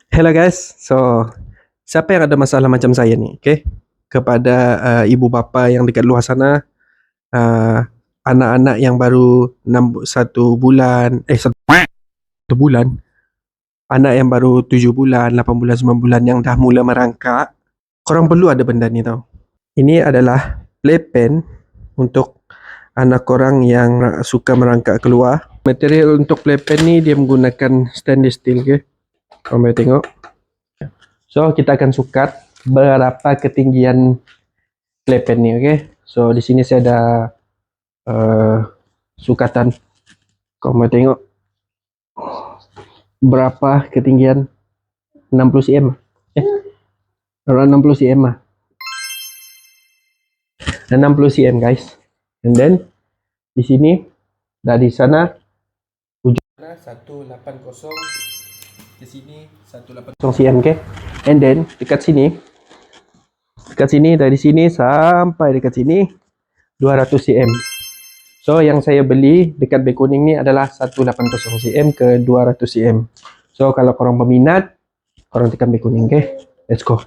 Hello guys, so siapa yang ada masalah macam saya ni, okay? Kepada ibu bapa yang dekat luar sana, uh, anak-anak yang baru 1 bulan, satu bulan, anak yang baru 7 bulan, 8 bulan, 9 bulan yang dah mula merangkak, korang perlu ada benda ni tau. Ini adalah playpen untuk anak korang yang suka merangkak keluar. Material untuk playpen ni dia menggunakan stainless steel, okay? Korang boleh tengok. So kita akan sukat berapa ketinggian playpen ni, okay? So di sini saya ada sukatan. Kau mau tengok berapa ketinggian? 60 cm. Around 60 cm lah. 60 cm guys. And then di sini dari sana ujung 180, di sini 180 cm, okay? And then dekat sini dari sini sampai dekat sini 200 cm. So yang saya beli dekat beg kuning ni adalah 180 cm ke 200 cm. So kalau korang berminat, korang tekan beg kuning, okay? Let's go.